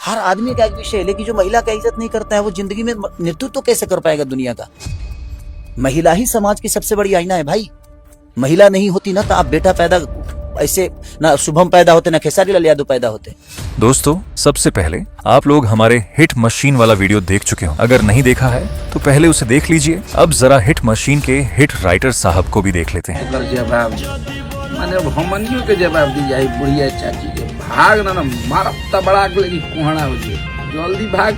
हर आदमी का एक विषय है, लेकिन जो महिला का इज्जत नहीं करता है वो जिंदगी में नेतृत्व कैसे कर पाएगा दुनिया का। महिला ही समाज की सबसे बड़ी आईना है भाई। महिला नहीं होती ना तो आप बेटा पैदा ऐसे ना शुभम पैदा होते ना खेसारी लाल यादव पैदा होते। दोस्तों, सबसे पहले आप लोग हमारे हिट मशीन वाला वीडियो देख चुके हो। अगर नहीं देखा है तो पहले उसे देख लीजिए। अब जरा हिट मशीन के हिट राइटर साहब को भी देख लेते हैं। जवाब माने हमनियों के जवाब दी जाए बुढ़िया चाची के भाग ना मारब त बड़ा लगी कोहना हो जे जल्दी भाग।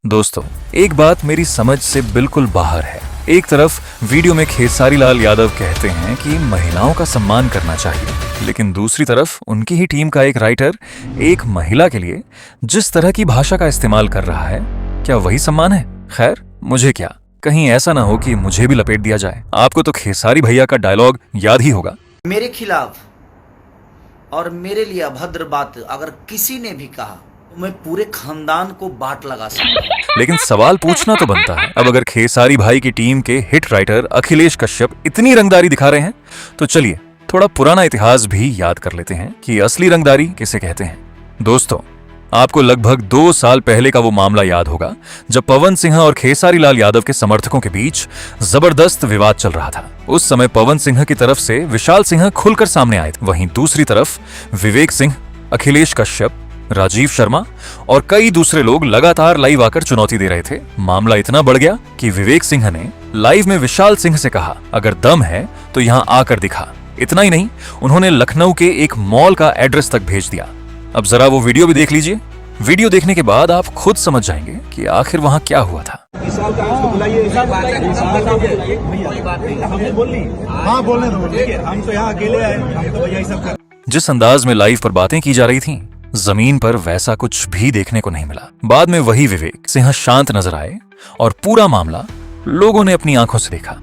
दोस्तों, एक बात मेरी समझ से बिल्कुल बाहर है। एक तरफ वीडियो में खेसारी लाल यादव कहते हैं कि महिलाओं का सम्मान करना चाहिए, लेकिन दूसरी तरफ उनकी ही टीम का एक राइटर एक महिला के लिए जिस तरह की भाषा का इस्तेमाल कर रहा है, क्या वही सम्मान है? खैर, मुझे क्या, कहीं ऐसा ना हो कि मुझे भी लपेट दिया जाए। आपको तो खेसारी भैया का डायलॉग याद ही होगा। मेरे खिलाफ और मेरे लिए अभद्र बात अगर किसी ने भी कहा तो मैं पूरे खानदान को बाट लगा सकता। लेकिन सवाल पूछना तो बनता है। अब अगर खेसारी भाई की टीम के हिट राइटर अखिलेश कश्यप इतनी रंगदारी दिखा रहे हैं तो चलिए थोड़ा पुराना इतिहास भी याद कर लेते हैं कि असली रंगदारी किसे कहते हैं। दोस्तों, आपको लगभग 2 साल पहले का वो मामला याद होगा जब पवन सिंह और खेसारी लाल यादव के समर्थकों के बीच जबरदस्त विवाद चल रहा था। उस समय पवन सिंह की तरफ से विशाल सिंह खुलकर सामने आए थे, वहीं दूसरी तरफ विवेक सिंह, अखिलेश कश्यप, राजीव शर्मा और कई दूसरे लोग लगातार लाइव आकर चुनौती दे रहे थे। मामला इतना बढ़ गया कि विवेक सिंह ने लाइव में विशाल सिंह से कहा, अगर दम है तो यहाँ आकर दिखा। इतना ही नहीं, उन्होंने लखनऊ के एक मॉल का एड्रेस तक भेज दिया। अब जरा वो वीडियो भी देख लीजिए। वीडियो देखने के बाद आप खुद समझ जाएंगे कि आखिर वहाँ क्या हुआ था। जिस अंदाज में लाइव पर बातें की जा रही थीं, जमीन पर वैसा कुछ भी देखने को नहीं मिला। बाद में वही विवेक सिंह शांत नजर आए और पूरा मामला लोगों ने अपनी आंखों से देखा।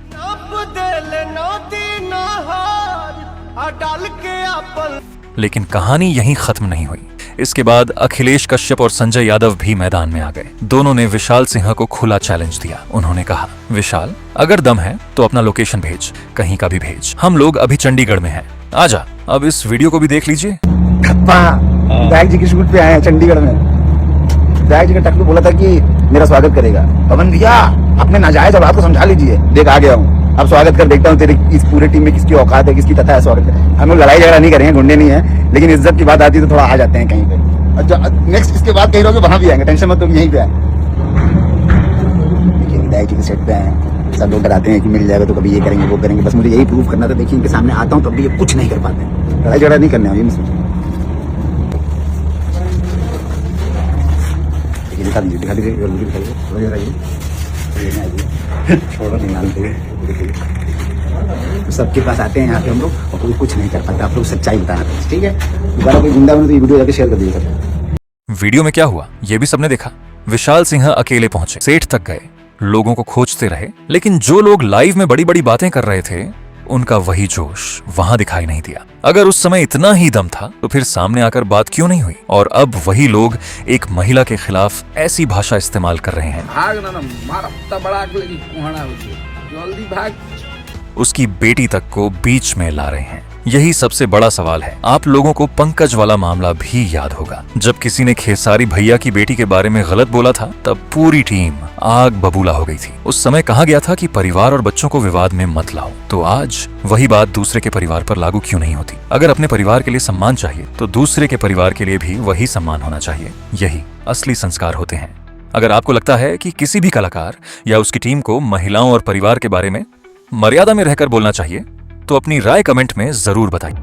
लेकिन कहानी यहीं खत्म नहीं हुई। इसके बाद अखिलेश कश्यप और संजय यादव भी मैदान में आ गए। दोनों ने विशाल सिंह को खुला चैलेंज दिया। उन्होंने कहा, विशाल, अगर दम है तो अपना लोकेशन भेज, कहीं का भी भेज। हम लोग अभी चंडीगढ़ में हैं, आजा। अब इस वीडियो को भी देख लीजिए। विधायक जी की शूट पे आए हैं चंडीगढ़ में। विधायक जी का टकलू बोला था कि मेरा स्वागत करेगा। पवन भैया, अपने नाजायज और आपको समझा लीजिए। देख आ गया हूँ, अब स्वागत कर देखता हूँ तेरे इस पूरे टीम में किसकी औकात है, किसकी तथा है स्वागत है। हम लोग लड़ाई झगड़ा नहीं करेंगे, गुंडे नहीं है, लेकिन इज्जत की बात आती है तो थोड़ा आ जाते हैं कहीं पे। अच्छा, नेक्स्ट इसके बाद कहीं रहोगे वहां भी आएंगे, टेंशन मत, तुम यहीं पे आए। देखिए, विधायक जी के सेट पे आए, सब लोग डराते हैं कि मिल जाएगा तो कभी ये करेंगे वो करेंगे। बस मुझे यही प्रूव करना था। देखिए, इनके सामने आता हूँ तब भी ये कुछ नहीं कर पाते। लड़ाई झगड़ा नहीं करने, ये नहीं सोचिए। दिखा दीजिए, दिखा दीजिए, तो सबके पास आते हैं यहाँ पे हम लोग और कोई कुछ नहीं कर पाता। आप लोग सच्चाई बताना, ठीक है? दोबारा कोई गुंडा बने तो ये वीडियो जाके शेयर कर दीजिएगा। वीडियो में क्या हुआ ये भी सबने देखा। विशाल सिंह अकेले पहुंचे, सेठ तक गए, लोगों को खोजते रहे, लेकिन जो लोग लाइव में बड़ी बड़ी बातें कर रहे थे उनका वही जोश वहां दिखाई नहीं दिया। अगर उस समय इतना ही दम था तो फिर सामने आकर बात क्यों नहीं हुई? और अब वही लोग एक महिला के खिलाफ ऐसी भाषा इस्तेमाल कर रहे हैं। भाग ना मारब त बड़ा लगी कोहना हो जे जल्दी भाग। उसकी बेटी तक को बीच में ला रहे हैं। यही सबसे बड़ा सवाल है। आप लोगों को पंकज वाला मामला भी याद होगा। जब किसी ने खेसारी भैया की बेटी के बारे में गलत बोला था तब पूरी टीम आग बबूला हो गई थी। उस समय कहा गया था कि परिवार और बच्चों को विवाद में मत लाओ। तो आज वही बात दूसरे के परिवार पर लागू क्यों नहीं होती? अगर अपने परिवार के लिए सम्मान चाहिए तो दूसरे के परिवार के लिए भी वही सम्मान होना चाहिए। यही असली संस्कार होते हैं। अगर आपको लगता है कि किसी भी कलाकार या उसकी टीम को महिलाओं और परिवार के बारे में मर्यादा में रहकर बोलना चाहिए तो अपनी राय कमेंट में जरूर बताइए।